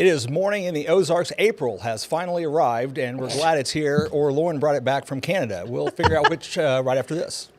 It is morning in the Ozarks. April has finally arrived, and we're glad it's here, or Lauren brought it back from Canada. We'll figure out which right after this.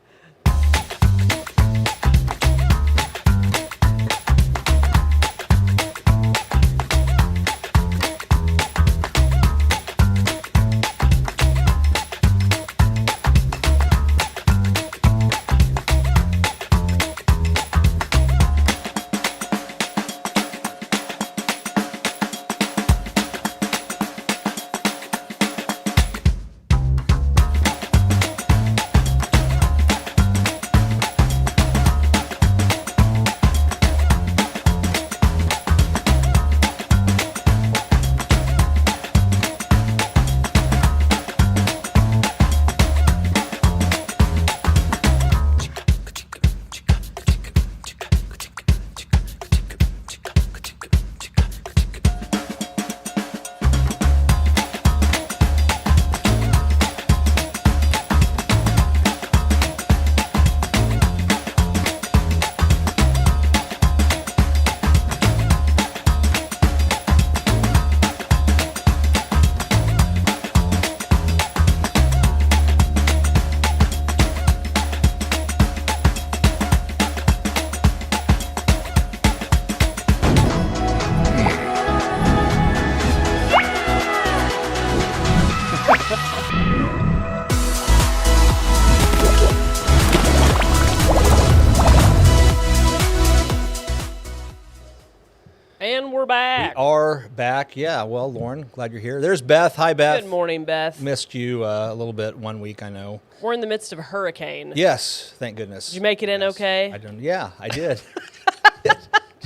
And we're back. We are back. Yeah, well, Lauren, glad you're here. There's Beth. Hi, Beth. Good morning, Beth. Missed you a little bit 1 week, I know. We're in the midst of a hurricane. Yes, thank goodness. Did you make it in okay? I did.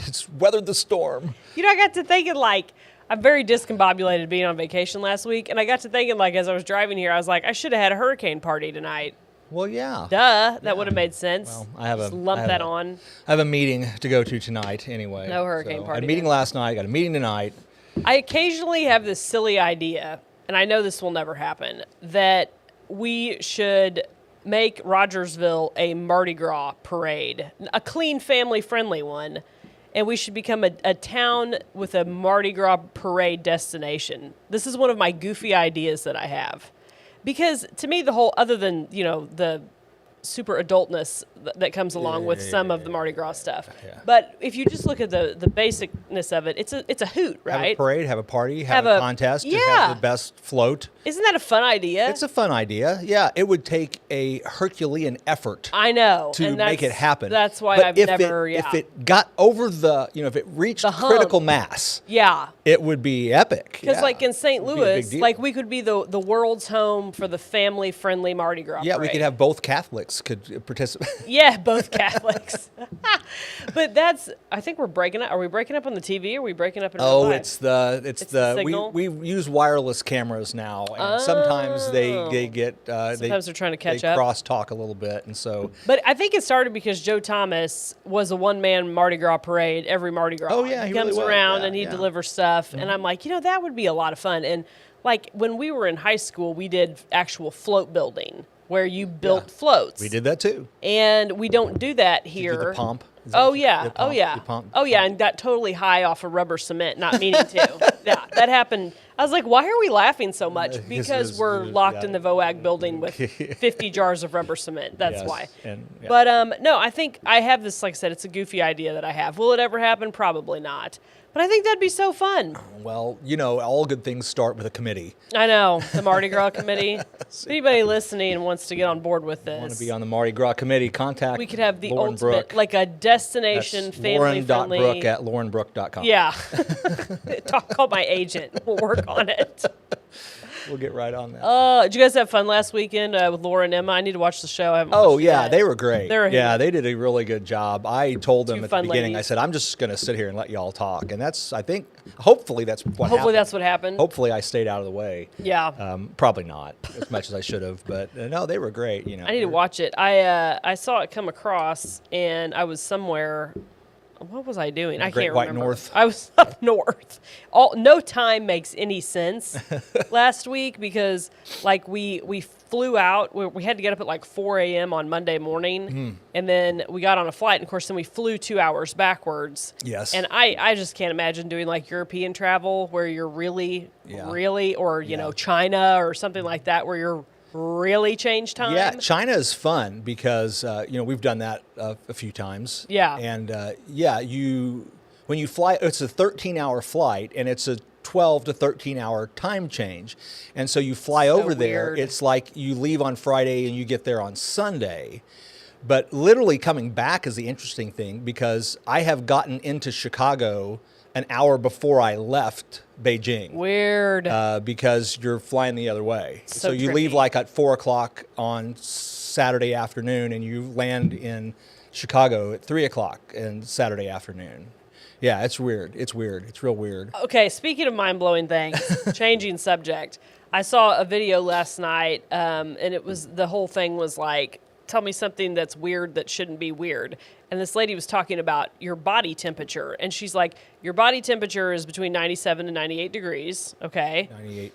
It's weathered the storm. You know, I got to thinking, I'm very discombobulated being on vacation last week, and I got to thinking, as I was driving here, I was like, I should have had a hurricane party tonight. Well, yeah. Duh, that would have made sense. Well, I have Just lump that on. I have a meeting to go to tonight anyway. No hurricane I party had a meeting then. last night, got a meeting tonight. I occasionally have this silly idea, and I know this will never happen, that we should make Rogersville a Mardi Gras parade, a clean, family-friendly one, and we should become a town with a Mardi Gras parade destination. This is one of my goofy ideas that I have. Because to me, the whole, other than, the super adultness that comes along with some of the Mardi Gras stuff. Yeah. But if you just look at the basicness of it, it's a hoot, right? Have a parade, have a party, have a contest, yeah. have the best float. Isn't that a fun idea? It's a fun idea. Yeah, it would take a Herculean effort. I know. To make it happen. That's why but I've if never, If it got over if it reached The hump. critical mass, Yeah. it would be epic. Because in St. It would be a big Louis, deal. we could be the world's home for the family-friendly Mardi Gras Yeah, we parade. could have both Catholics could participate. Yeah, both Catholics. But I think we're breaking up. Are we breaking up on the TV? Or are we breaking up in real life? It's the signal? we use wireless cameras now, and sometimes they get Sometimes they're trying to catch they up. cross talk a little bit, and so But I think it started because Joe Thomas was a one-man Mardi Gras parade every Mardi Gras. Oh, yeah, he comes really was. around Yeah, and he yeah. delivers stuff, and I'm like, that would be a lot of fun. And when we were in high school, we did actual float building where you built floats. we did that too. And we don't do that here. You did the pomp. Is that Oh what you- yeah, the oh pomp? yeah, You pomp- oh yeah, and got totally high off of rubber cement, not meaning to. Yeah, that happened. I was like, why are we laughing so much? Because we're locked in the VOAG building with 50 jars of rubber cement. That's Yes, why. and, yeah. But no, I think I have this. Like I said, it's a goofy idea that I have. Will it ever happen? Probably not. But I think that'd be so fun. Well, all good things start with a committee. I know, the Mardi Gras committee. If anybody listening wants to get on board with this, Want to be on the Mardi Gras committee? Contact. we could have the Lauren ultimate, Brooke. a destination, That's family-friendly. Lauren.Brooke@laurenbrooke.com. Yeah. Call my agent. We'll work on it. We'll get right on that. Did you guys have fun last weekend with Laura and Emma? I need to watch the show. I haven't Oh watched it yeah, yet. they were great. They were yeah, they did a really good job. I told them Two at the fun beginning. ladies. I said, I'm just going to sit here and let y'all talk, and hopefully that's what. Hopefully happened. that's what happened. Hopefully I stayed out of the way. Yeah. Probably not as much as I should have, but no, they were great. I need to watch it. I saw it come across, and I was somewhere What was I doing? I Great can't White remember. North. I was up north. No time makes any sense last week because like we flew out. We had to get up at like 4 a.m. on Monday morning, and then we got on a flight. And of course, then we flew 2 hours backwards. Yes. And I just can't imagine doing like European travel where you're really, or you know, China or something like that where you're really change time. Yeah, China is fun because we've done that a few times. Yeah. And when you fly, it's a 13-hour flight, and it's a 12 to 13-hour time change. And so you fly over there. Weird. It's like you leave on Friday and you get there on Sunday. But literally coming back is the interesting thing because I have gotten into Chicago an hour before I left Beijing. Weird. Because you're flying the other way. So you leave like at 4 o'clock on Saturday afternoon and you land in Chicago at 3 o'clock on Saturday afternoon. Yeah, it's weird. It's weird. It's real weird. Okay, speaking of mind-blowing things, changing subject. I saw a video last night, and the whole thing was like, tell me something that's weird that shouldn't be weird. And this lady was talking about your body temperature. And she's like, your body temperature is between 97 and 98 degrees, okay?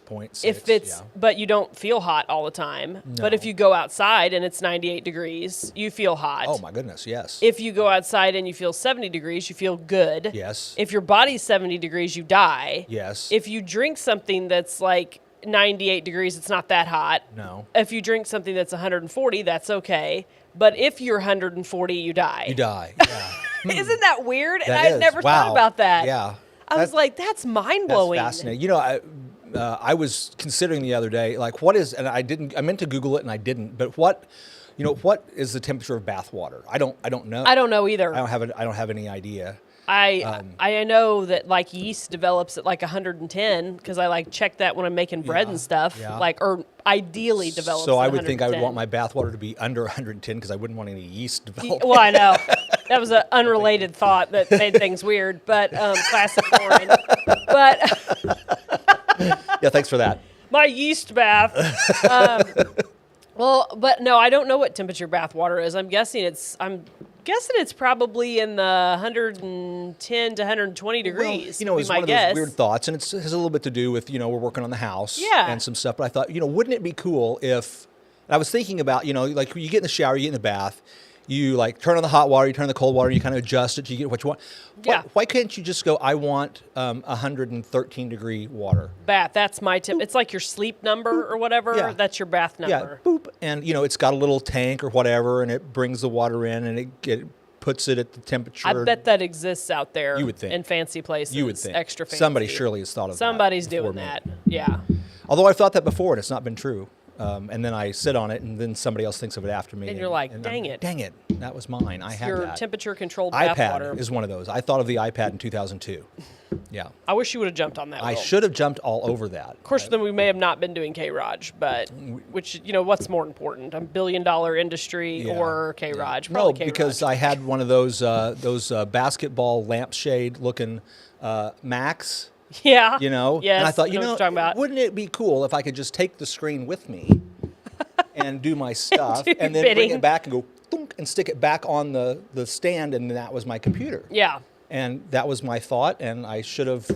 98.6, But you don't feel hot all the time. No. But if you go outside and it's 98 degrees, you feel hot. Oh, my goodness, yes. If you go outside and you feel 70 degrees, you feel good. Yes. If your body's 70 degrees, you die. Yes. If you drink something that's like 98 degrees, it's not that hot. No. If you drink something that's 140, that's okay. But if you're 140, you die. You die, yeah. Isn't that weird? And That I've is. never thought Wow. about that. Yeah. I was like, that's mind-blowing. That's fascinating. You know, I was considering the other day, like, what is, and I meant to Google it and I didn't, but what is the temperature of bath water? I don't know. I don't know either. I don't have any idea. I know that like yeast develops at like 110 because I like check that when I'm making bread and stuff. Yeah. Like, or ideally develops. So at I would think I would 110. want my bath water to be under 110 because I wouldn't want any yeast developed. Well, I know. That was an unrelated thought that made things weird, but classic Lauren. But Yeah, thanks for that. my yeast bath. Well, but no, I don't know what temperature bath water is. I'm guessing it's probably in the 110 to 120 degrees. Well, would it's be one my of guess. those weird thoughts, and it has a little bit to do with, we're working on the house and some stuff. But I thought, wouldn't it be cool if, I was thinking about, like you get in the shower, you get in the bath, you like turn on the hot water, you turn on the cold water, you kind of adjust it, you get what you want. Yeah. Why can't you just go, I want 113 degree water? Bath, that's my tip. It's like your sleep number or whatever. Yeah. That's your bath number. Yeah, boop. And, it's got a little tank or whatever, and it brings the water in, and it puts it at the temperature. I bet that exists out there. You would think. In fancy places. You would think. Extra fancy. Somebody surely has thought of Somebody's that. Somebody's doing that. Yeah. Although I've thought that before, and it's not been true. And then I sit on it, and then somebody else thinks of it after me. And you're like, dang it. Dang it. That was mine. I had Your that. temperature-controlled bath water. iPad is one of those. I thought of the iPad in 2002. Yeah. I wish you would have jumped on that. I Will. should have jumped all over that. Of course, then we may have not been doing K-Raj, but which, what's more important, a billion-dollar industry or K-Raj? No, Probably K-Raj. because I had one of those basketball lampshade looking Macs. Yeah. Yes, and I thought, know what you're talking about. wouldn't it be cool if I could just take the screen with me and do my stuff do and then bidding. bring it back and go thunk, and stick it back on the stand, and that was my computer. Yeah. And that was my thought, and I should have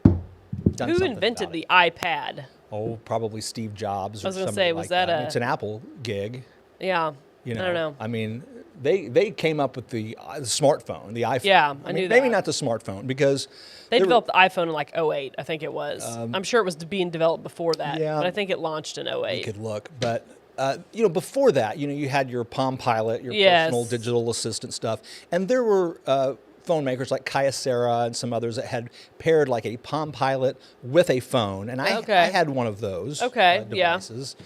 done Who something invented about the it. iPad? Oh, probably Steve Jobs. I was or gonna somebody say, was like that a- It's an Apple gig. Yeah. I don't know. I mean, they came up with the smartphone, the iPhone. Yeah, I mean, knew maybe that. not the smartphone because They there were- developed the iPhone in like 08, I think it was. I'm sure it was being developed before that, Yeah. but I think it launched in 08. You could look, but before that, you had your Palm Pilot, your Yes. personal digital assistant stuff, and there were phone makers like Kyocera and some others that had paired like a Palm Pilot with a phone, and I had one of those devices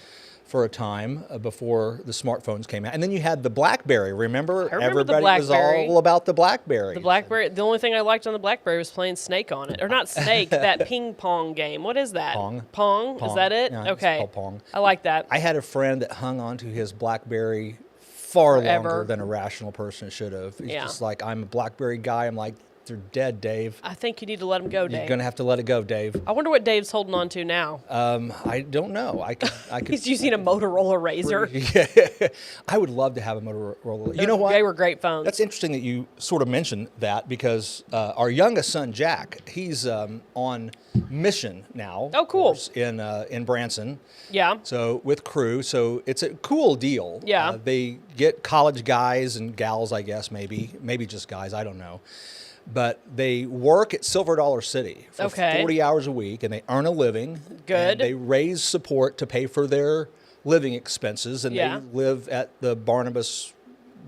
for a time before the smartphones came out. And then you had the BlackBerry. Remember? I remember the Everybody was BlackBerry. all about the BlackBerry. The BlackBerry. The only thing I liked on the BlackBerry was playing Snake on it, or not Snake. That ping pong game. What is that? Pong. Pong. Is that it? Yeah, it's okay. called Pong. I like that. I had a friend that hung on to his BlackBerry far Forever. longer than a rational person should have. He's Yeah. just like, I'm a BlackBerry guy. I'm like, They're dead, Dave. I think you need to let them go, Dave. You're going to have to let it go, Dave. I wonder what Dave's holding on to now. I don't know. I could. He's using a Motorola Razr. Yeah. I would love to have a Motorola. You know what? They were great phones. That's interesting that you sort of mentioned that because our youngest son, Jack, he's on mission now. Oh, cool. Of course, in Branson. Yeah. So with crew, so it's a cool deal. Yeah. They get college guys and gals, I guess, maybe just guys, I don't know. But they work at Silver Dollar City for 40 hours a week, and they earn a living. Good. And they raise support to pay for their living expenses, and they live at the Barnabas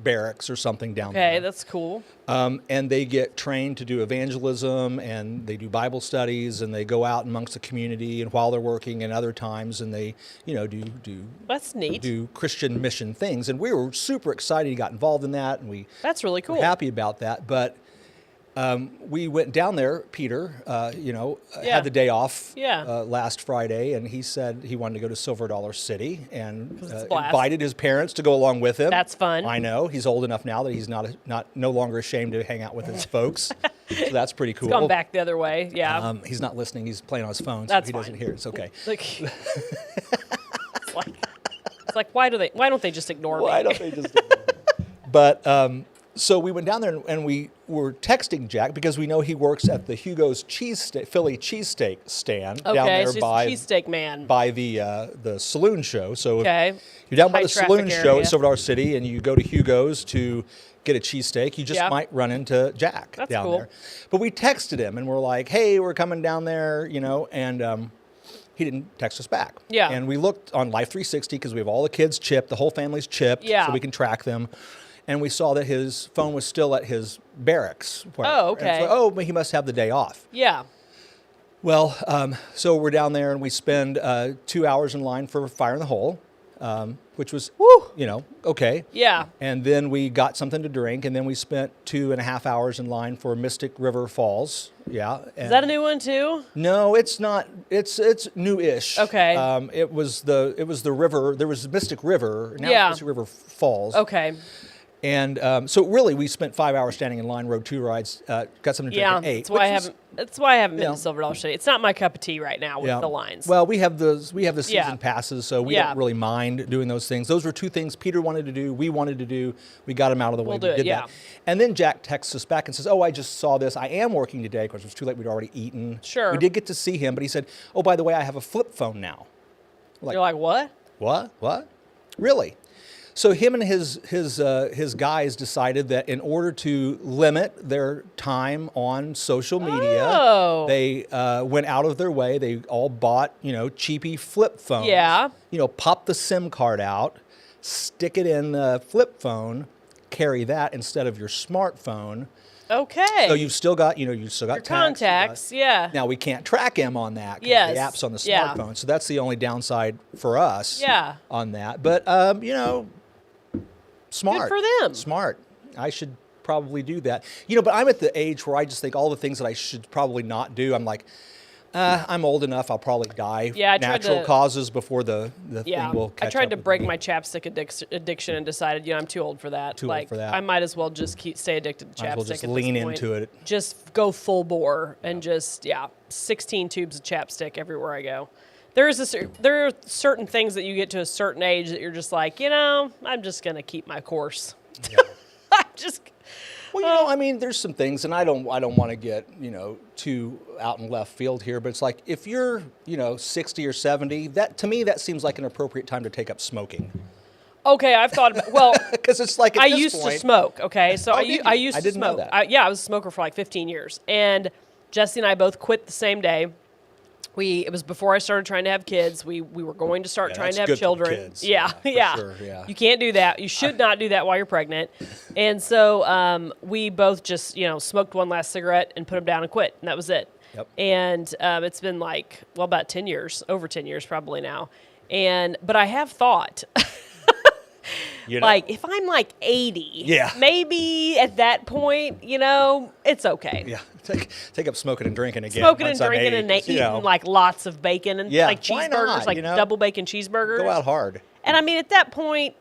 Barracks or something down there. Okay, that's cool. And they get trained to do evangelism, and they do Bible studies, and they go out amongst the community, and while they're working and other times, and they, do that's neat. Do Christian mission things. And we were super excited he got involved in that, and that's really cool. We're happy about that. But we went down there, Peter, had the day off last Friday, and he said he wanted to go to Silver Dollar City and invited his parents to go along with him. That's fun. I know. He's old enough now that he's no longer ashamed to hang out with his folks. So that's pretty cool. He's gone back the other way, yeah. He's not listening. He's playing on his phone, so he doesn't hear it. It's okay. It's like, why don't they just ignore me? Why don't they just ignore me? But... So we went down there and we were texting Jack because we know he works at the Hugo's Philly cheesesteak stand down there so by cheesesteak man by the saloon show. So if you're down by the saloon area. show at Silver Dollar City and you go to Hugo's to get a cheesesteak, you just might run into Jack down there. But we texted him and we're like, hey, we're coming down there, and he didn't text us back. Yeah. And we looked on Life 360 because we have all the kids chipped, the whole family's chipped, so we can track them. And we saw that his phone was still at his barracks. Oh, okay. But he must have the day off. Yeah. Well, so we're down there and we spend 2 hours in line for Fire in the Hole, which was, okay. Yeah. And then we got something to drink, and then we spent 2.5 hours in line for Mystic River Falls. Yeah. Is that a new one too? No, it's not. It's new-ish. Okay. It was the river. There was Mystic River. Now it's Mystic River Falls. Okay. And so really, we spent 5 hours standing in line, rode 2 rides, got something to drink at 8. That's why I haven't been to Silver Dollar City. It's not my cup of tea right now with the lines. Well, we have the season passes, so we don't really mind doing those things. Those were 2 things Peter wanted to do, we wanted to do. We got them out of the way. We did that. And then Jack texts us back and says, "Oh, I just saw this. I am working today." Of course, it was too late. We'd already eaten. Sure. We did get to see him, but he said, "Oh, by the way, I have a flip phone now." You're like, what? What? Really? So him and his guys decided that in order to limit their time on social media, they went out of their way. They all bought, cheapy flip phones. Yeah. Pop the SIM card out, stick it in the flip phone, carry that instead of your smartphone. Okay. So you've still got, your contacts. Yeah. Now we can't track him on that because the app's on the smartphone. So that's the only downside for us. On that. But smart. Good for them. Smart. I should probably do that. But I'm at the age where I just think all the things that I should probably not do, I'm like, I'm old enough, I'll probably die. Natural causes before the thing will catch up. I tried to break my chapstick addiction and decided, I'm too old for that. Old for that. I might as well just stay addicted to chapstick. Might as well just lean into it. Just go full bore and 16 tubes of chapstick everywhere I go. There are certain things that you get to a certain age that you're just like, I'm just going to keep my course. Yeah. I'm just... Well, there's some things, and I don't want to get, too out in left field here, but it's like if you're, 60 or 70, that to me that seems like an appropriate time to take up smoking. Okay, I've thought about because it's like at I this used point, to smoke. Okay, so I used to didn't smoke. know that. I was a smoker for like 15 years, and Jesse and I both quit the same day. It was before I started trying to have kids. We were going to start trying to have children. Kids. Yeah. Sure, yeah. You can't do that. You should not do that while you're pregnant. And so we both just smoked one last cigarette and put them down and quit, and that was it. Yep. And it's been about 10 years, over 10 years probably now. But I have thought. If I'm 80, maybe at that point, it's okay. Yeah, take up smoking and drinking again. Smoking and drinking and eating lots of bacon and cheeseburgers, why not, double bacon cheeseburgers. Go out hard. And at that point,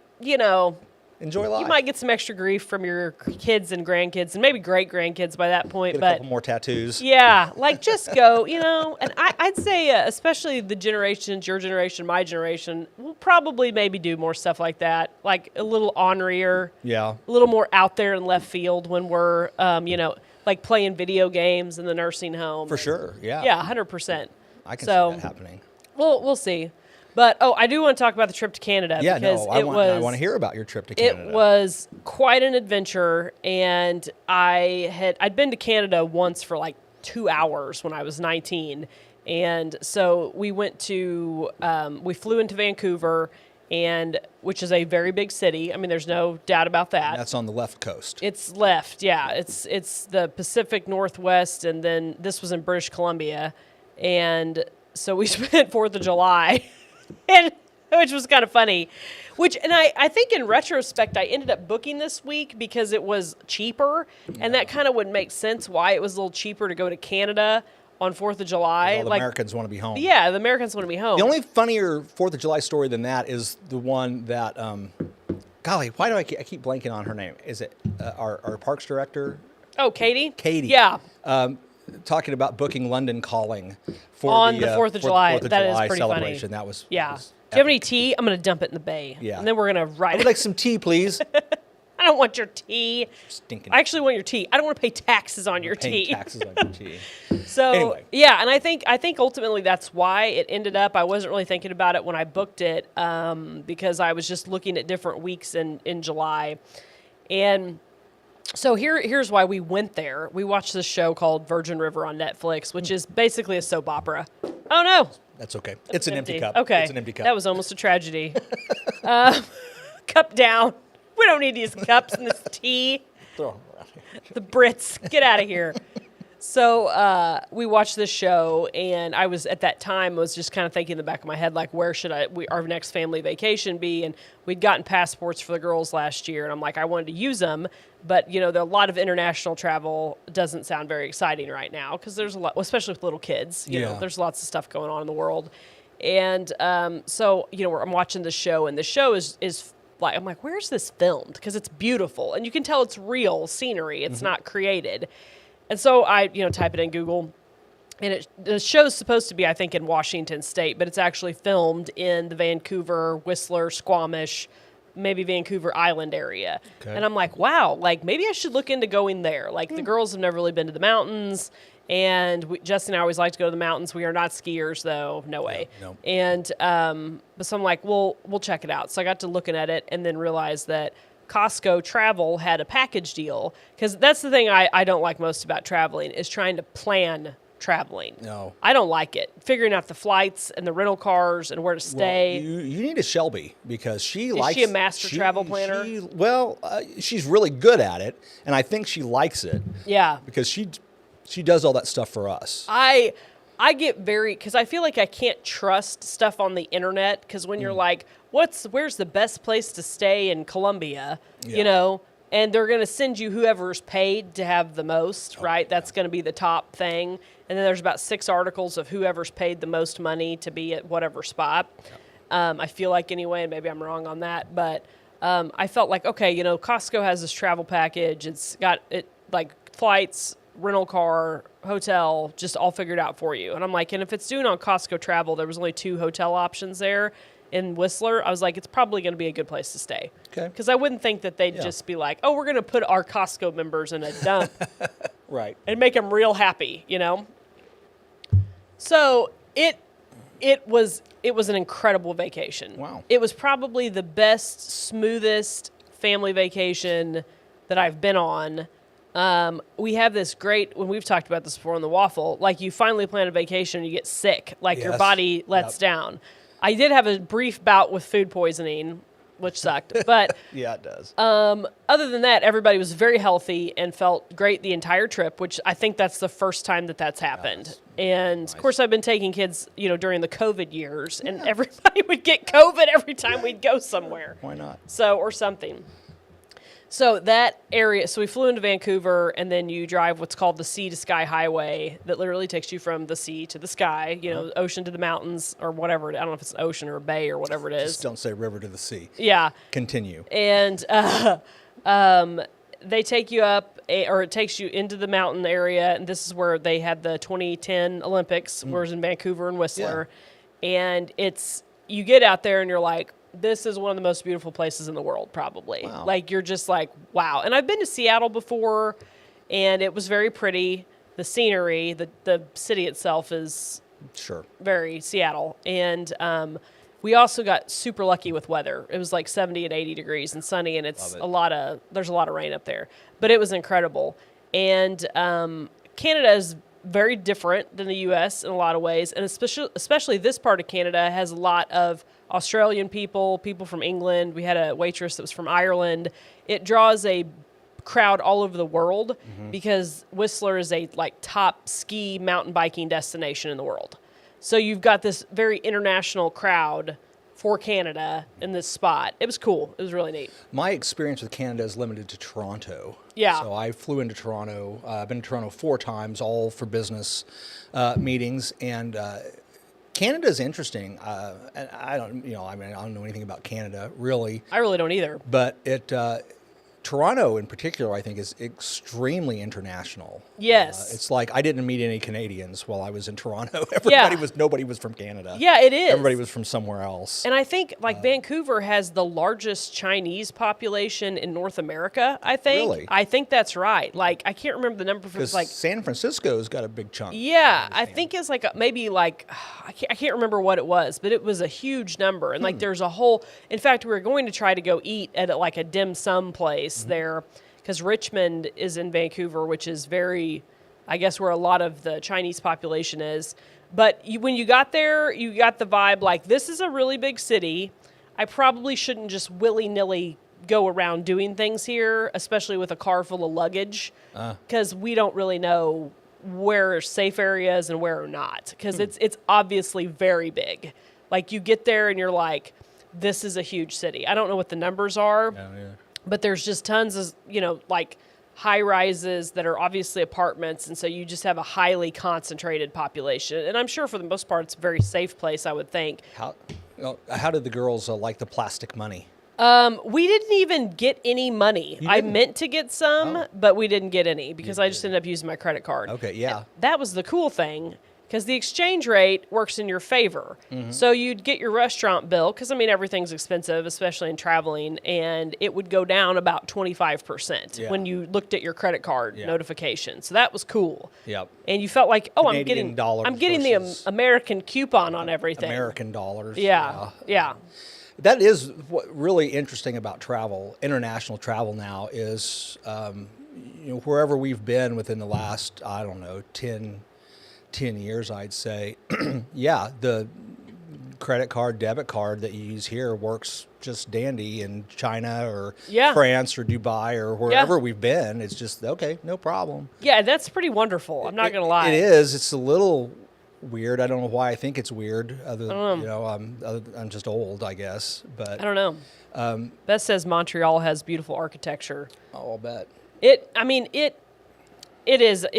Enjoy life. You might get some extra grief from your kids and grandkids and maybe great-grandkids by that point. Get a couple more tattoos. Yeah, like just go, and I'd say especially the generations, your generation, my generation, we'll probably maybe do more stuff like that, like a little ornerier, a little more out there in left field when we're, like playing video games in the nursing home. For sure, yeah. Yeah, 100%. I can see that happening. Well, we'll see. But, I do want to talk about the trip to Canada. Yeah, because I want to hear about your trip to Canada. It was quite an adventure, and I'd been to Canada once for like 2 hours when I was 19. And so we went to, we flew into Vancouver, which is a very big city. I mean, there's no doubt about that. And that's on the left coast. It's left, yeah. It's the Pacific Northwest, and then this was in British Columbia. And so we spent 4th of July, which was kind of funny. And I think in retrospect, I ended up booking this week because it was cheaper. And that kind of would make sense why it was a little cheaper to go to Canada on 4th of July. All the Americans want to be home. Yeah, the Americans want to be home. The only funnier 4th of July story than that is the one that, golly, why do I keep blanking on her name? Is it our parks director? Oh, Katie? Katie. Yeah. Talking about booking London Calling on the 4th of July. That is pretty celebration. funny. That was yeah. Was do you have any tea? I'm going to dump it in the bay. Yeah. And then we're going to ride I would like some tea, please. I don't want your tea. Stinking. I actually want your tea. I don't want to pay taxes on your tea. Taxes on your tea. So anyway. Yeah, and I think ultimately that's why it ended up. I wasn't really thinking about it when I booked it because I was just looking at different weeks in July, and so here's why we went there. We watched this show called Virgin River on Netflix, which is basically a soap opera. Oh no. That's okay. It's an empty cup. Okay. It's an empty cup. That was almost a tragedy. Cup down. We don't need these cups and this tea. Throw them around here. The Brits, get out of here. So we watched this show, and I was at that time was just kind of thinking in the back of my head, like, where should our next family vacation be? And we'd gotten passports for the girls last year, and I'm like, I wanted to use them, but there a lot of international travel doesn't sound very exciting right now because there's a lot, especially with little kids. You know, there's lots of stuff going on in the world, and so I'm watching the show, and the show is like, I'm like, where's this filmed? Because it's beautiful, and you can tell it's real scenery. It's not created. And so I, type it in Google, and the show's supposed to be, I think, in Washington State, but it's actually filmed in the Vancouver, Whistler, Squamish, maybe Vancouver Island area. Okay. And I'm like, wow, like maybe I should look into going there. Like the girls have never really been to the mountains, and Jesse and I always like to go to the mountains. We are not skiers, though. No way. No. And but so I'm like, we'll check it out. So I got to looking at it and then realized that Costco Travel had a package deal, because that's the thing I don't like most about traveling is trying to plan traveling. No. I don't like it. Figuring out the flights and the rental cars and where to stay. Well, you need a Shelby because she likes... Is she a master travel planner? She's really good at it, and I think she likes it. Yeah. Because she does all that stuff for us. I get because I feel like I can't trust stuff on the internet, because when you're like, where's the best place to stay in Colombia, and they're going to send you whoever's paid to have the most, right? That's going to be the top thing. And then there's about 6 articles of whoever's paid the most money to be at whatever spot. I feel like anyway, and maybe I'm wrong on that, but I felt like, okay, Costco has this travel package. It's got like flights, rental car, hotel, just all figured out for you. And I'm like, and if it's doing on Costco Travel, there was only 2 hotel options there in Whistler. I was like, it's probably going to be a good place to stay. Okay. Because I wouldn't think that they'd just be like, oh, we're going to put our Costco members in a dump. Right. And make them real happy, So it was an incredible vacation. Wow. It was probably the best, smoothest family vacation that I've been on. We have this great, when we've talked about this before on the Waffle, like you finally plan a vacation and you get sick, like your body lets down. I did have a brief bout with food poisoning, which sucked, but yeah, it does. Other than that, everybody was very healthy and felt great the entire trip, which I think that's the first time that's happened. Nice. And of course I've been taking kids, during the COVID years, and everybody would get COVID every time we'd go somewhere. Why not? So, or something. So that area, so we flew into Vancouver, and then you drive what's called the Sea to Sky Highway that literally takes you from the sea to the sky, ocean to the mountains or whatever. I don't know if it's an ocean or a bay or whatever it is. Just don't say river to the sea. Yeah. Continue. And they take you up, or it takes you into the mountain area, and this is where they had the 2010 Olympics, where it was in Vancouver and Whistler. Yeah. And you get out there and you're like, this is one of the most beautiful places in the world, probably. Wow. Like, you're just like, wow. And I've been to Seattle before, and it was very pretty. The scenery, the city itself is very Seattle. And we also got super lucky with weather. It was like 70 and 80 degrees and sunny, and there's a lot of rain up there. But it was incredible. And Canada is very different than the U.S. in a lot of ways, and especially this part of Canada has a lot of Australian people from England. We had a waitress that was from Ireland. It draws a crowd all over the world because Whistler is a top ski mountain biking destination in the world. So you've got this very international crowd for Canada in this spot. It was cool. It was really neat. My experience with Canada is limited to Toronto. Yeah. So I flew into Toronto. I've been to Toronto 4 times, all for business meetings. And Canada is interesting. And I don't know anything about Canada, really. I really don't either. But Toronto in particular, I think, is extremely international. Yes. It's like I didn't meet any Canadians while I was in Toronto. Nobody was from Canada. Yeah, it is. Everybody was from somewhere else. And I think Vancouver has the largest Chinese population in North America, I think. Really? I think that's right. I can't remember the number for San Francisco's got a big chunk. Yeah, I think it's I can't remember what it was, but it was a huge number. And there's a whole, in fact, we were going to try to go eat at a dim sum place there, because Richmond is in Vancouver, which is very, I guess, where a lot of the Chinese population is. But when you got there, you got the vibe this is a really big city. I probably shouldn't just willy-nilly go around doing things here, especially with a car full of luggage, because we don't really know where are safe areas and where are not, because it's obviously very big. You get there and you're like, this is a huge city. I don't know what the numbers are. Yeah. But there's just tons of, high rises that are obviously apartments. And so you just have a highly concentrated population. And I'm sure for the most part, it's a very safe place, I would think. How did the girls like the plastic money? We didn't even get any money. I meant to get some, but we didn't get any because I just ended up using my credit card. Okay, yeah. And that was the cool thing, because the exchange rate works in your favor. So you'd get your restaurant bill, because, everything's expensive, especially in traveling, and it would go down about 25% when you looked at your credit card notification. So that was cool. Yep. And you felt like, I'm getting the American coupon on everything. American dollars. Yeah. That is what really interesting about travel, international travel now, is wherever we've been within the last, 10 years, I'd say, the credit card, debit card that you use here works just dandy in China or France or Dubai or wherever we've been. It's just, okay, no problem. Yeah, that's pretty wonderful. I'm not going to lie. It is. It's a little weird. I don't know why I think it's weird. I'm just old, I guess. But I don't know. Beth says Montreal has beautiful architecture. Oh, I'll bet. It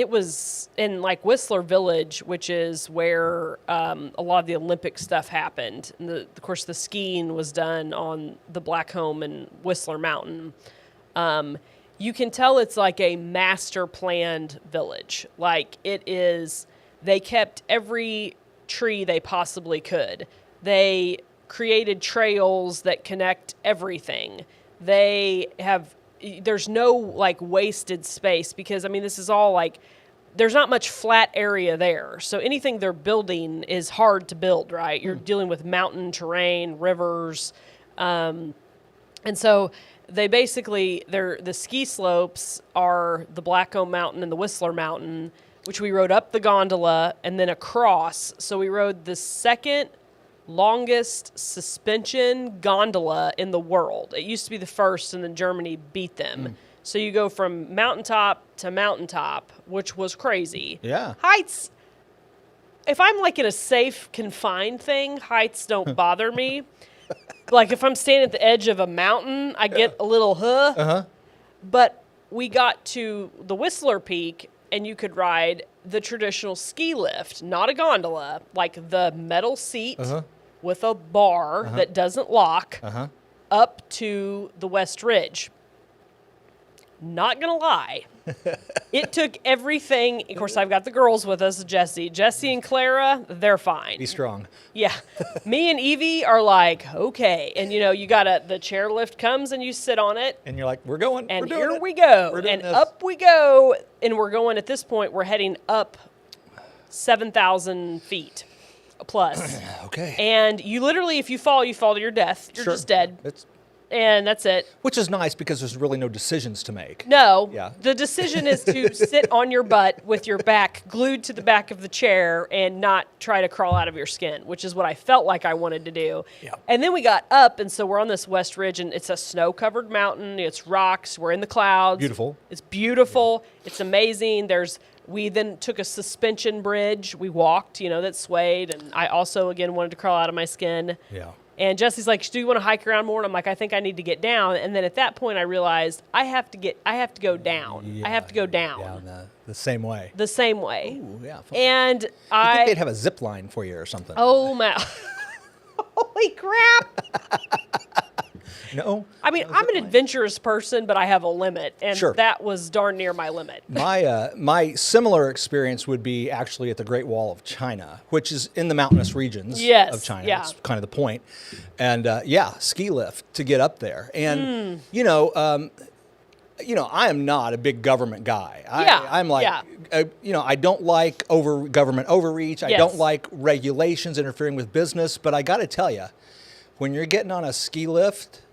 was in Whistler Village, which is where a lot of the Olympic stuff happened. And of course, the skiing was done on the Blackcomb and Whistler Mountain. You can tell it's a master planned village. It is, they kept every tree they possibly could. They created trails that connect everything. There's no wasted space, because this is all there's not much flat area there. So anything they're building is hard to build, right? You're dealing with mountain terrain, rivers. And so they basically, the ski slopes are the Blackcomb Mountain and the Whistler Mountain, which we rode up the gondola and then across. So we rode the second longest suspension gondola in the world. It used to be the first, and then Germany beat them. So you go from mountaintop to mountaintop, which was crazy. Yeah. Heights, if I'm in a safe, confined thing, heights don't bother me. If I'm standing at the edge of a mountain, I get a little But we got to the Whistler Peak, and you could ride the traditional ski lift, not a gondola, like the metal seat with a bar that doesn't lock up to the West Ridge. Not going to lie. It took everything. Of course, I've got the girls with us, Jesse and Clara, they're fine. Be strong. Yeah. Me and Evie are like, okay. And, you got the chairlift comes and you sit on it. And you're like, we're going. And we're doing here it. we go. We're doing And this. up we go. And we're going, at this point, we're heading up 7,000 feet plus. Okay. And you literally, if you fall to your death. You're just dead. And that's it. Which is nice because there's really no decisions to make. No. Yeah. The decision is to sit on your butt with your back glued to the back of the chair and not try to crawl out of your skin, which is what I felt like I wanted to do. Yeah. And then we got up, and so we're on this West Ridge, and it's a snow-covered mountain. It's rocks. We're in the clouds. Beautiful. It's beautiful. Yeah. It's amazing. We then took a suspension bridge. We walked, that swayed, and I also, again, wanted to crawl out of my skin. Yeah. And Jesse's like, do you want to hike around more? And I'm like, I think I need to get down. And then at that point, I realized I have to go down. Yeah, I have to go down. Down the same way. The same way. Ooh, yeah. Fun. And I think they'd have a zip line for you or something. Oh, my. Holy crap. No. I mean, I'm an adventurous person, but I have a limit. And Sure. that was darn near my limit. My similar experience would be actually at the Great Wall of China, which is in the mountainous regions of China. Yeah. That's kind of the point. And ski lift to get up there. And, I am not a big government guy. I'm like, I don't like government overreach. I don't like regulations interfering with business. But I got to tell you, when you're getting on a ski lift,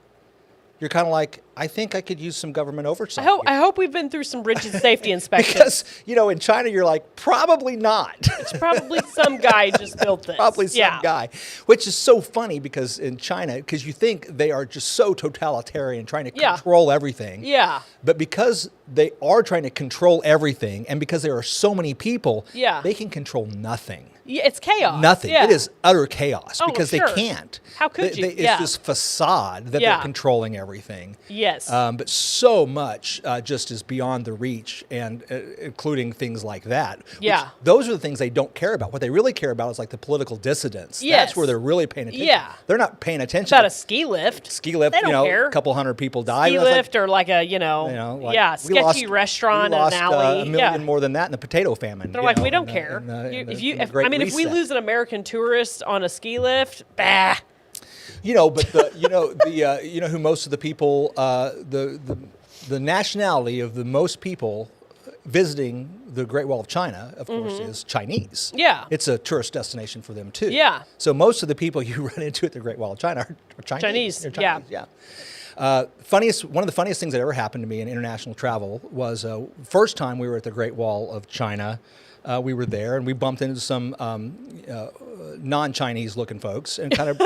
you're kind of like, I think I could use some government oversight. I hope we've been through some rigid safety inspections. Because, in China, you're like, probably not. It's probably some guy just built this. Probably some guy. Which is so funny because in China, because you think they are just so totalitarian, trying to control everything. Yeah. But because they are trying to control everything, and because there are so many people, they can control nothing. Yeah, it's chaos. Nothing. Yeah. It is utter chaos because sure. they can't. How could you? It's this facade that they're controlling everything. Yes. But so much just is beyond the reach, and including things like that. Yeah. Those are the things they don't care about. What they really care about is like the political dissidents. Yes. That's where they're really paying attention. Yeah. They're not paying attention. About a ski lift. Ski lift, they don't care. A couple hundred people died. Ski lift or like a, sketchy restaurant in an alley. $1 million more than that in the potato famine. They're like, we don't care. If we lose an American tourist on a ski lift, bah. But who most of the people, the nationality of the most people visiting the Great Wall of China, of course, is Chinese. Yeah. It's a tourist destination for them, too. Yeah. So most of the people you run into at the Great Wall of China are Chinese. Chinese. Yeah. One of the funniest things that ever happened to me in international travel was first time we were at the Great Wall of China. We were there, and we bumped into some non-Chinese looking folks and kind of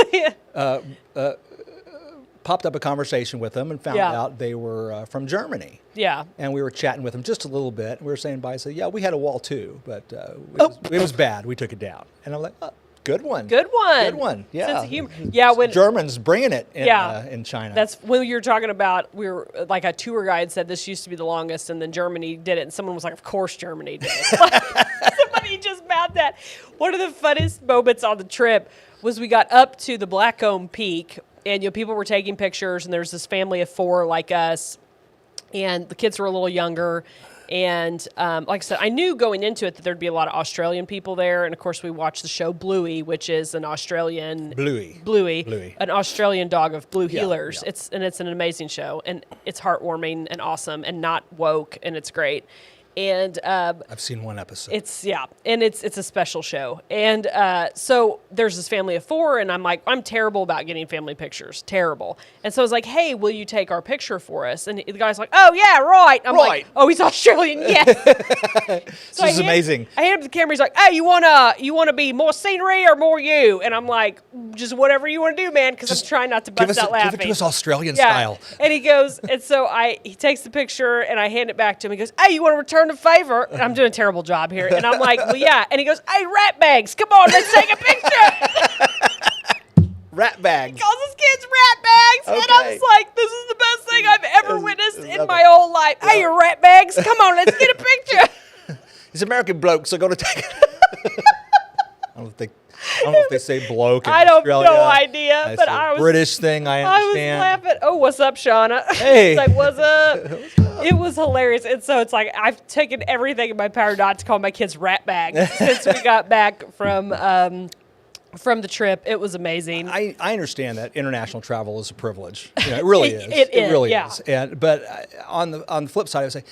popped up a conversation with them and found out they were from Germany. Yeah. And we were chatting with them just a little bit. We were saying bye. So, we had a wall too, but it was bad. We took it down. And I'm like, oh, good one. Good one. Good one. Yeah. Sense of humor. Yeah. When Germans bringing it in China. That's when you're talking about, we were like a tour guide said this used to be the longest, and then Germany did it, and someone was like, of course Germany did it. Somebody just mouthed that. One of the funnest moments on the trip was we got up to the Blackcomb Peak, and people were taking pictures, and there's this family of 4 like us, and the kids were a little younger. And like I said, I knew going into it that there'd be a lot of Australian people there. And, of course, we watched the show Bluey, which is an Australian... Bluey. An Australian dog of blue heelers. Yeah. It's an amazing show. And it's heartwarming and awesome and not woke, and it's great. And I've seen one episode. It's a special show. And so there's this family of 4, and I'm like, I'm terrible about getting family pictures. Terrible. And so I was like, hey, will you take our picture for us? And the guy's like, oh, yeah, right. I'm like, oh, he's Australian, yes. So this is amazing. I hand him the camera. He's like, hey, you want to be more scenery or more you? And I'm like, just whatever you want to do, man, because I'm trying not to bust out laughing. Give it to us Australian style. And he goes, and so he takes the picture, and I hand it back to him. He goes, hey, you want to return the favor? And I'm doing a terrible job here. And I'm like, well, yeah. And he goes, hey, rat bags, come on, let's take a picture. Rat bags. He calls his kids rat bags. Okay. And I was like, this is the best thing I've ever witnessed in my whole life. Yeah. Hey, you rat bags. Come on, let's get a picture. These American blokes are going to take it. I don't know if they say bloke in I don't Australia. no idea, It's but a British thing. I understand. I was laughing. Oh, what's up, Shauna? Hey, it's like, what's up? It was hilarious, and so it's like I've taken everything in my power not to call my kids rat bags since we got back from the trip. It was amazing. I understand that international travel is a privilege. You know, it really is. It really yeah. is. But on the flip side, I would say,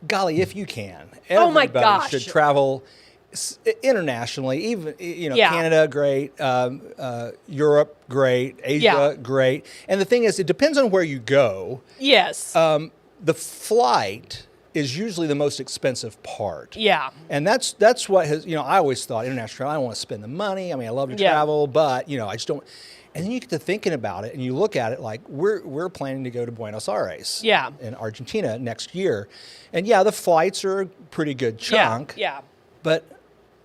golly, if you can, oh my gosh, should travel internationally. Even Canada, great. Europe, great. Asia, great. And the thing is, it depends on where you go. Yes. The flight is usually the most expensive part. Yeah. And that's what has, I always thought international travel, I don't want to spend the money. I mean, I love to travel, but, I just don't. And then you get to thinking about it and you look at it like we're planning to go to Buenos Aires in Argentina next year. And the flights are a pretty good chunk. Yeah. But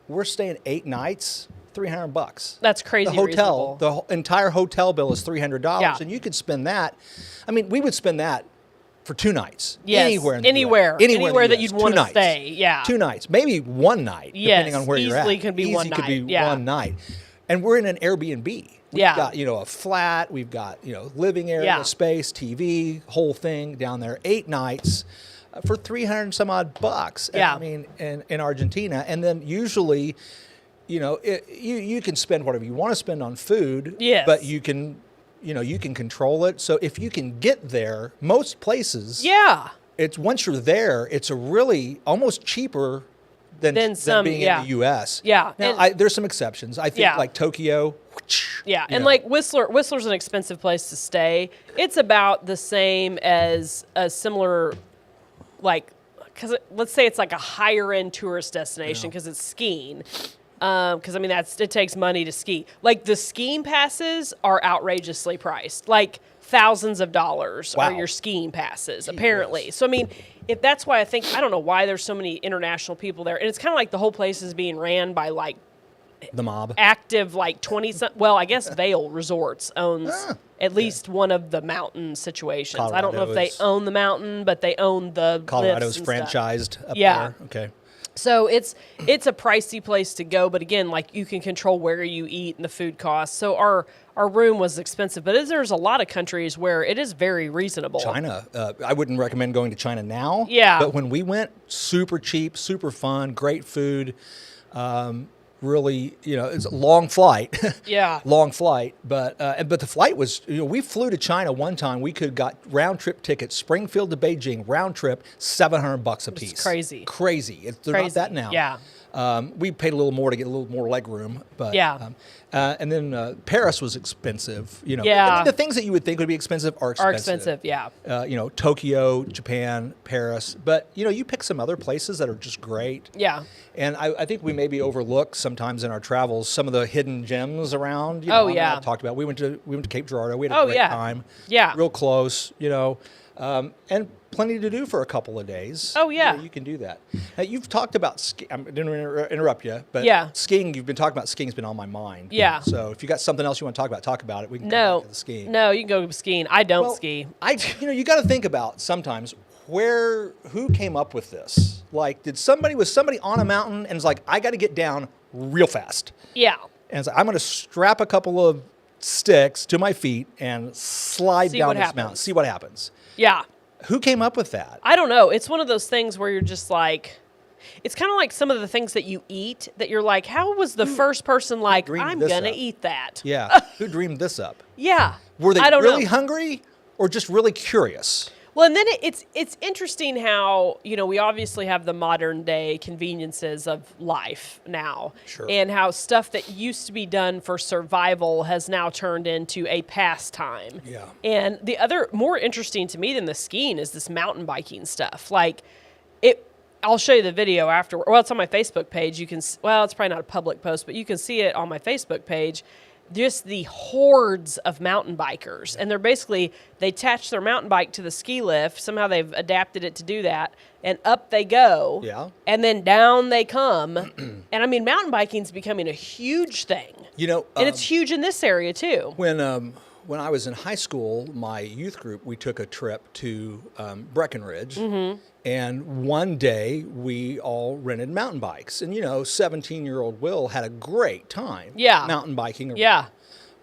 we're staying 8 nights, $300. That's crazy. The hotel, reasonable. the entire hotel bill is $300. And you could spend that. I mean, we would spend that for 2 nights. Yes. Anywhere that you'd want to stay. Yeah. 2 nights, maybe 1 night, depending on where you're at. Easily could be one night. Could be 1 night. And we're in an Airbnb. We've got, a flat, we've got, living area, space, TV, whole thing down there, 8 nights for $300 and some odd bucks. Yeah. I mean, in Argentina. And then usually, you can spend whatever you want to spend on food. Yes. But you can control it. So if you can get there, most places. Yeah. It's once you're there, it's a really almost cheaper than being in the U.S. Yeah. Now, there's some exceptions. I think like Tokyo. Yeah, and like Whistler's an expensive place to stay. It's about the same as a similar, because let's say it's like a higher end tourist destination because it's skiing. Because I mean it takes money to ski. Like the skiing passes are outrageously priced. Like thousands of dollars are your skiing passes, apparently. So I mean, if that's why I don't know why there's so many international people there, and it's kind of like the whole place is being ran by like the mob, active 20. Well, I guess Vail Resorts owns at least one of the mountain situations. I don't know if they own the mountain, but they own the Colorado's franchised up there. Okay. So it's a pricey place to go, but again, like you can control where you eat and the food costs. So our room was expensive, but there's a lot of countries where it is very reasonable. China, I wouldn't recommend going to China now. Yeah. But when we went, super cheap, super fun, great food. Really, it's a long flight. Yeah. Long flight. But the flight was, we flew to China one time. We got round trip tickets, Springfield to Beijing, round trip, $700 a piece. It's crazy. Crazy. They're not that now. Yeah. We paid a little more to get a little more leg room. But, and then Paris was expensive. I mean, the things that you would think would be expensive are expensive. Are expensive, yeah. Tokyo, Japan, Paris. But, you pick some other places that are just great. Yeah. And I think we maybe overlook sometimes in our travels some of the hidden gems around. I've talked about. We went to Cape Girardeau. We had a great time. Yeah. Real close, and plenty to do for a couple of days. Oh, yeah. You can do that. Now, you've talked about I didn't interrupt you, but skiing, you've been talking about skiing's been on my mind. Yeah. So if you got something else you want to talk about it. We can go back to the skiing. No, you can go skiing. I don't ski. You got to think about sometimes who came up with this? Like, was somebody on a mountain and was like, I got to get down real fast. Yeah. And it's like, I'm going to strap a couple of sticks to my feet and slide down this mountain. See what happens. Yeah. Who came up with that? I don't know. It's one of those things where you're just like, it's kind of like some of the things that you eat that you're like, how was the first person like, I'm going to eat that? Yeah. Who dreamed this up? Yeah. Were they really hungry or just really curious? Well, and then it's interesting how, we obviously have the modern day conveniences of life now. Sure. And how stuff that used to be done for survival has now turned into a pastime. Yeah. And the other more interesting to me than the skiing is this mountain biking stuff. I'll show you the video after. Well, it's on my Facebook page. It's probably not a public post, but you can see it on my Facebook page. Just the hordes of mountain bikers. And they attach their mountain bike to the ski lift. Somehow they've adapted it to do that. And up they go. Yeah. And then down they come. And I mean, mountain biking is becoming a huge thing. And it's huge in this area too. When when I was in high school, my youth group, we took a trip to Breckenridge. Mm-hmm. And one day we all rented mountain bikes. And, 17-year-old Will had a great time mountain biking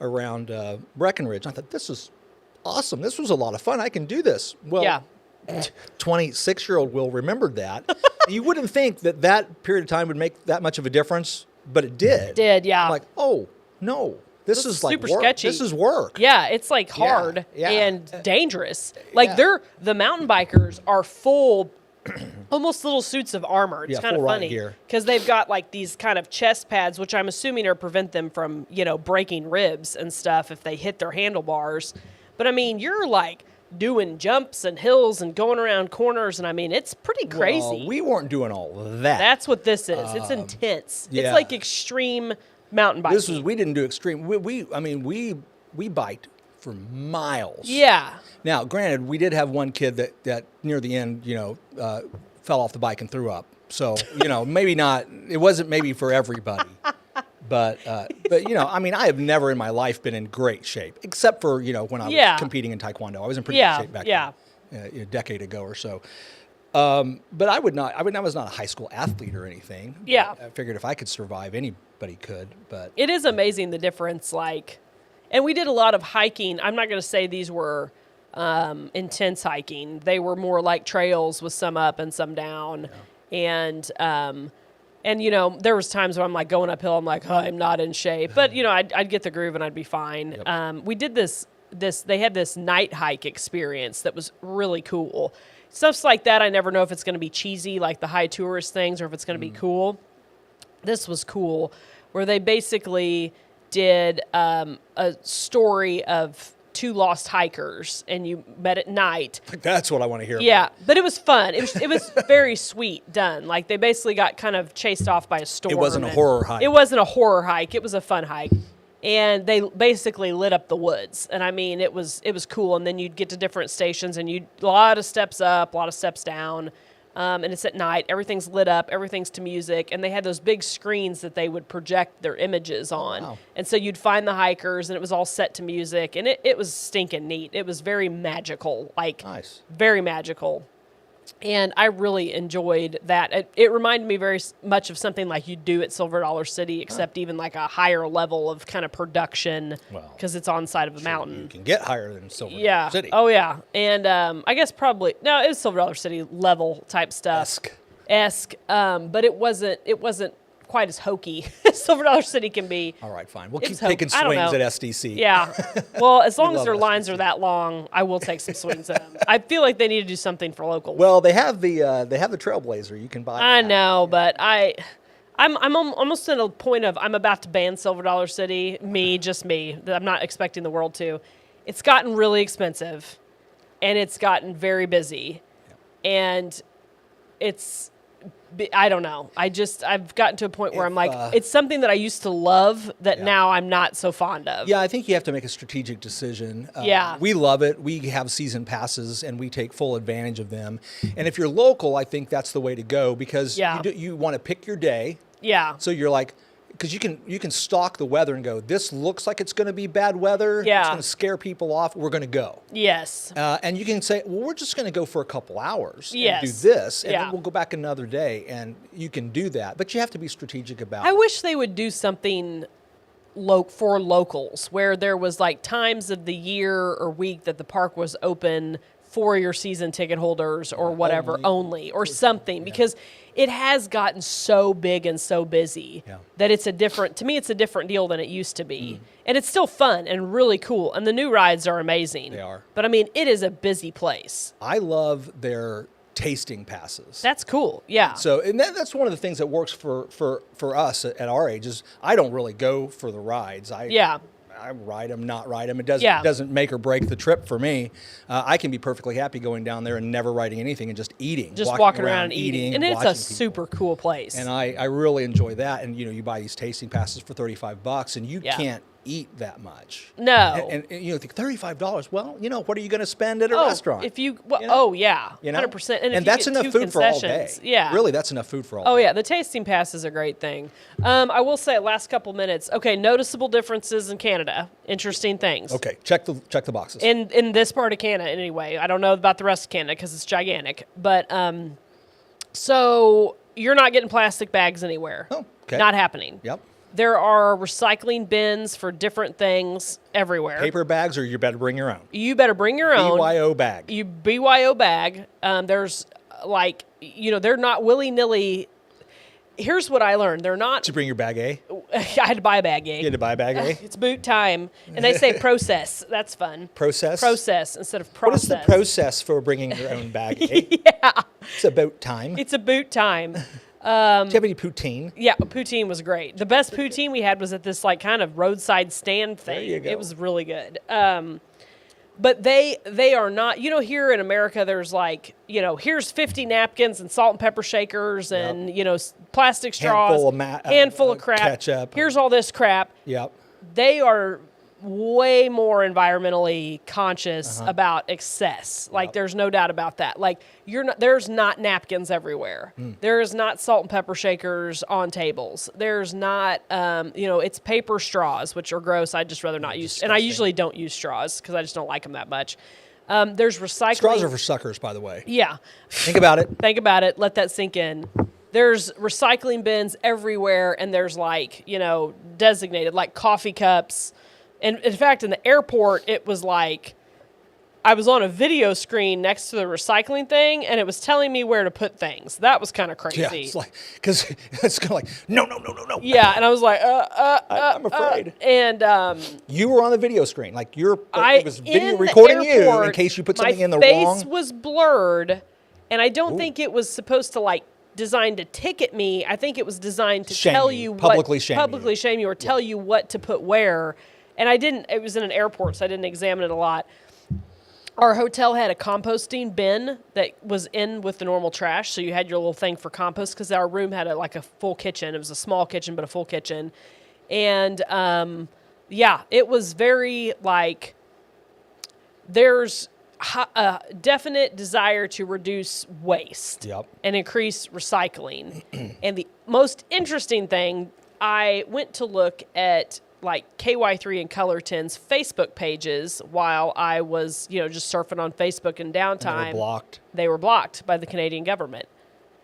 around Breckenridge. I thought, this is awesome. This was a lot of fun. I can do this. Well, 26-year-old Will remembered that. You wouldn't think that period of time would make that much of a difference, but it did. It did, yeah. I'm like, oh, no. This is like super work. sketchy. This is work. Yeah, it's like hard and dangerous. Like the mountain bikers are full, almost little suits of armor. It's kind of funny because they've got like these kind of chest pads, which I'm assuming are prevent them from breaking ribs and stuff if they hit their handlebars. But I mean, you're like doing jumps and hills and going around corners, and I mean, it's pretty crazy. Well, we weren't doing all of that. That's what this is. It's intense. It's like extreme mountain biking. We didn't do extreme. We biked for miles. Yeah. Now, granted, we did have one kid that near the end, fell off the bike and threw up. So, maybe not. It wasn't maybe for everybody. But I have never in my life been in great shape, except for when I was competing in Taekwondo. I was in pretty good shape back then, a decade ago or so. But I was not a high school athlete or anything. Yeah. I figured if I could survive, anybody could. But it is amazing the difference. And we did a lot of hiking. I'm not going to say these were intense hiking. They were more like trails with some up and some down. Yeah. And there was times when I'm like going uphill, I'm like, I'm not in shape. But, I'd get the groove and I'd be fine. Yep. We did they had this night hike experience that was really cool. Stuff like that, I never know if it's going to be cheesy, like the high tourist things, or if it's going to be cool. This was cool, where they basically did a story of two lost hikers, and you met at night. That's what I want to hear. Yeah, but it was fun. It was very sweet done. Like they basically got kind of chased off by a storm. It wasn't a horror hike. It wasn't a horror hike. It was a fun hike. And they basically lit up the woods. And I mean, it was cool. And then you'd get to different stations and a lot of steps up, a lot of steps down. And it's at night. Everything's lit up. Everything's to music. And they had those big screens that they would project their images on. Wow. And so you'd find the hikers and it was all set to music. And it was stinking neat. It was very magical. Nice. Very magical. And I really enjoyed that. It reminded me very much of something like you do at Silver Dollar City, except even like a higher level of kind of production because it's on side of a mountain. You can get higher than Silver Dollar City. Oh, yeah. And I guess it was Silver Dollar City level type stuff. Esque. But it wasn't quite as hokey as Silver Dollar City can be. All right, fine. We'll keep taking swings at SDC. Yeah. Well, as long as their lines are that long, I will take some swings at them. I feel like they need to do something for locals. Well, they have the Trailblazer. You can buy. I know, but I'm almost at a point of I'm about to ban Silver Dollar City. Just me. I'm not expecting the world to. It's gotten really expensive, and it's gotten very busy, and I don't know. I've gotten to a point where I'm like, it's something that I used to love that now I'm not so fond of. Yeah, I think you have to make a strategic decision. We love it. We have season passes and we take full advantage of them. And if you're local, I think that's the way to go because you want to pick your day. Yeah. So you're like, because you can stalk the weather and go, this looks like it's going to be bad weather. Yeah. It's going to scare people off. We're going to go. Yes. And you can say, well, we're just going to go for a couple hours and do this, and then we'll go back another day. And you can do that. But you have to be strategic about it. I wish they would do something for locals where there was like times of the year or week that the park was open for your season ticket holders or whatever only or something because it has gotten so big and so busy that it's a different deal than it used to be. And it's still fun and really cool. And the new rides are amazing. They are. But I mean, it is a busy place. I love their tasting passes. That's cool. Yeah. So, and that's one of the things that works for us at our age is I don't really go for the rides. I ride them, not ride them. It doesn't make or break the trip for me. I can be perfectly happy going down there and never riding anything and just eating. Just walking around and eating. And it's a super cool place. And I really enjoy that. And, you buy these tasting passes for $35 and you can't eat that much. No. And you know, think $35. Well, you know, what are you going to spend at a restaurant? If you, oh yeah, 100%. And that's enough food for all day. Yeah. Really, that's enough food for all day. Oh yeah, the tasting pass is a great thing. I will say, last couple minutes. Okay, noticeable differences in Canada. Interesting things. Okay, check the boxes. In this part of Canada, anyway. I don't know about the rest of Canada because it's gigantic. But so you're not getting plastic bags anywhere. Oh, okay. Not happening. Yep. There are recycling bins for different things everywhere. Paper bags, or you better bring your own. You better bring your own. BYO bag. BYO bag. There's like, you know, they're not willy-nilly. Here's what I learned. They're not. Did you bring your bag A? I had to buy a bag A. You had to buy a bag A? It's boot time. And they say process. That's fun. Process? Process instead of process. What is the process for bringing your own bag A? Yeah. It's a boot time. It's a boot time. Do you have any poutine? Yeah, poutine was great. The best poutine we had was at this like kind of roadside stand thing. There you go. It was really good. But they are not, you know, here in America, there's like, you know, here's 50 napkins and salt and pepper shakers and, you know, plastic straws, handful of crap, ketchup. Here's all this crap. Yep. They are way more environmentally conscious about excess. Like, there's no doubt about that. Like, there's not napkins everywhere. There is not salt and pepper shakers on tables. There's not, you know, it's paper straws, which are gross. I'd just rather not use. Disgusting. And I usually don't use straws because I just don't like them that much. There's recycling. Straws are for suckers, by the way. Yeah. Think about it. Think about it. Let that sink in. There's recycling bins everywhere, and there's like, you know, designated, like coffee cups. And in fact, in the airport, it was like, I was on a video screen next to the recycling thing, and it was telling me where to put things. That was kind of crazy. Yeah, it's like, because it's kind of like, no. Yeah, and I was like, I'm afraid. And you were on the video screen, like it was video in the recording you airport, in case you put something in the my wrong. face was blurred, and I don't think it was supposed to like designed to ticket me. I think it was designed to tell you publicly shame you or tell you what to put where. And I didn't, it was in an airport, so I didn't examine it a lot. Our hotel had a composting bin that was in with the normal trash, so you had your little thing for compost, because our room had a full kitchen. It was a small kitchen, but a full kitchen. And, yeah, it was very, like, there's a definite desire to reduce waste and increase recycling. And the most interesting thing, I went to look at like KY3 and Colorton's Facebook pages while I was, you know, just surfing on Facebook in downtime. They were blocked. They were blocked by the Canadian government.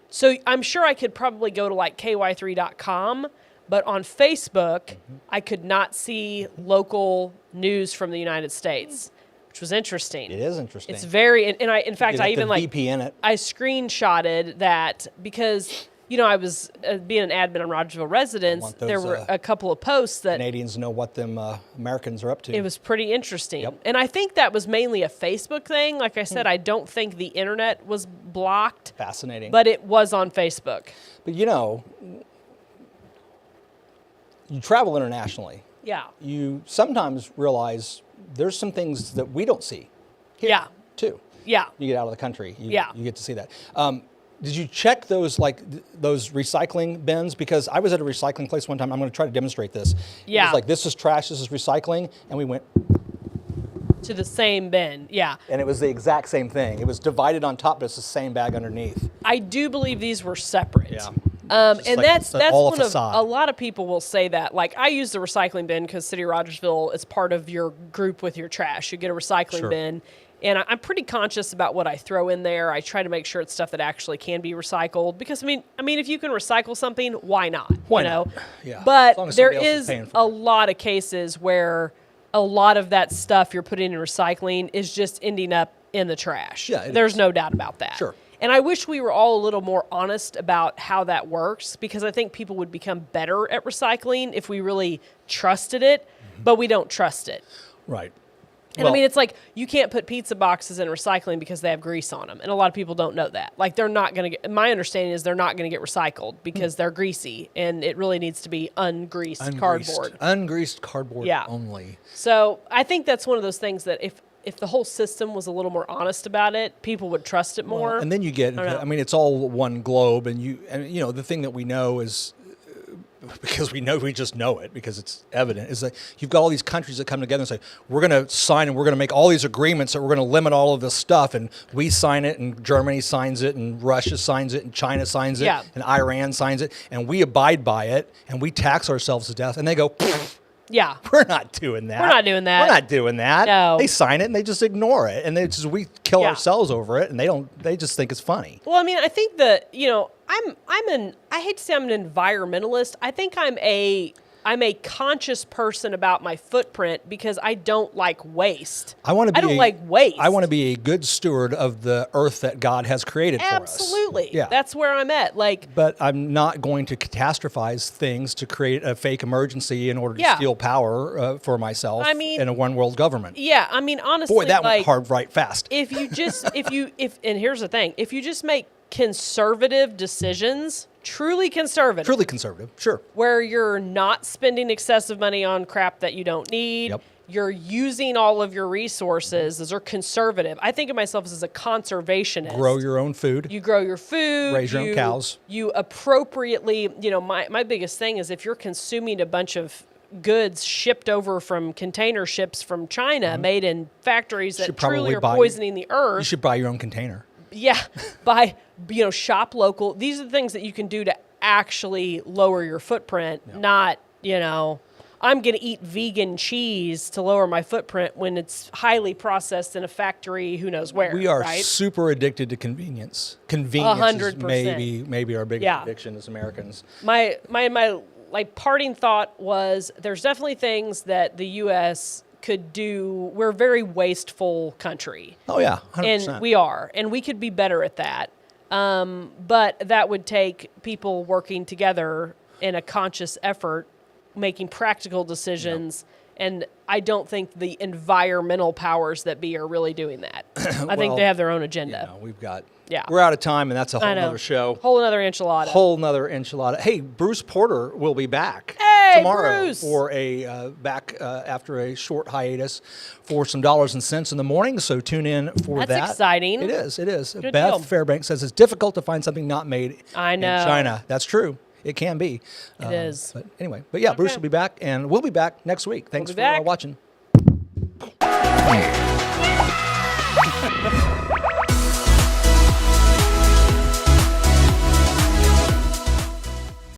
So I'm sure I could probably go to like ky3.com, but on Facebook, I could not see local news from the United States, which was interesting. It is interesting. It's very, and I, in fact, I even like, VPN it. I screenshotted that because, you know, I was being an admin on Rogersville Residence. There were a couple of posts that Canadians know what them Americans are up to. It was pretty interesting. And I think that was mainly a Facebook thing. Like I said, I don't think the internet was blocked. Fascinating. But it was on Facebook. But you know, you travel internationally. Yeah. You sometimes realize there's some things that we don't see here too. Yeah. You get out of the country. You get to see that. Did you check those those recycling bins? Because I was at a recycling place one time. I'm going to try to demonstrate this. Yeah. It was like, this is trash, this is recycling, and we went to the same bin. Yeah. And it was the exact same thing. It was divided on top, but it's the same bag underneath. I do believe these were separate. Yeah. And like, that's all one a of a lot of people will say that. Like, I use the recycling bin because City of Rogersville is part of your group with your trash. You get a recycling bin. And I'm pretty conscious about what I throw in there. I try to make sure it's stuff that actually can be recycled. Because, I mean, if you can recycle something, why not? Why not? Yeah. But there is a lot of cases where a lot of that stuff you're putting in recycling is just ending up in the trash. Yeah, there's no doubt about that. Sure. And I wish we were all a little more honest about how that works, because I think people would become better at recycling if we really trusted it, but we don't trust it. Right. And I mean, it's like, you can't put pizza boxes in recycling because they have grease on them. And a lot of people don't know that. Like, they're not going to get, my understanding is they're not going to get recycled because they're greasy, and it really needs to be ungreased cardboard. Ungreased cardboard only. So I think that's one of those things that if the whole system was a little more honest about it, people would trust it more. And then you get, I mean, it's all one globe, and you know, the thing that we know is because we just know it because it's evident, is that you've got all these countries that come together and say, we're going to sign and we're going to make all these agreements that we're going to limit all of this stuff. And we sign it and Germany signs it and Russia signs it and China signs it and Iran signs it. And we abide by it and we tax ourselves to death. And they go, yeah, we're not doing that. We're not doing that. We're not doing that. No. They sign it and they just ignore it. And we kill ourselves over it. And they just think it's funny. Well, I mean, I think that, I hate to say I'm an environmentalist. I think I'm a conscious person about my footprint because I don't like waste. I don't like waste. I want to be a good steward of the earth that God has created for us. Absolutely. Yeah. That's where I'm at. But I'm not going to catastrophize things to create a fake emergency in order to steal power for myself in a one world government. Yeah. I mean, honestly, boy, that went hard right fast. And here's the thing, if you just make conservative decisions, truly conservative, sure, where you're not spending excessive money on crap that you don't need, you're using all of your resources, those are conservative. I think of myself as a conservationist. Grow your own food. You grow your food. Raise your own cows. You appropriately, my biggest thing is if you're consuming a bunch of goods shipped over from container ships from China, made in factories that truly are poisoning the earth. You should buy your own container. Yeah, shop local. These are the things that you can do to actually lower your footprint, not, I'm going to eat vegan cheese to lower my footprint when it's highly processed in a factory who knows where. We are super addicted to convenience. Convenience 100%. Is maybe our biggest addiction as Americans. My parting thought was there's definitely things that the U.S. could do. We're a very wasteful country. Oh, yeah, 100%. And we are. And we could be better at that. But that would take people working together in a conscious effort, making practical decisions. And I don't think the environmental powers that be are really doing that. I think they have their own agenda. We're out of time, and that's a whole other show. Whole nother enchilada. Hey, Bruce Porter will be back tomorrow for back after a short hiatus for some dollars and cents in the morning. So tune in for that. That's exciting. It is. Good Beth deal. Fairbanks says it's difficult to find something not made in China. That's true. It can be. It is. But anyway, Bruce will be back, and we'll be back next week. Thanks for watching.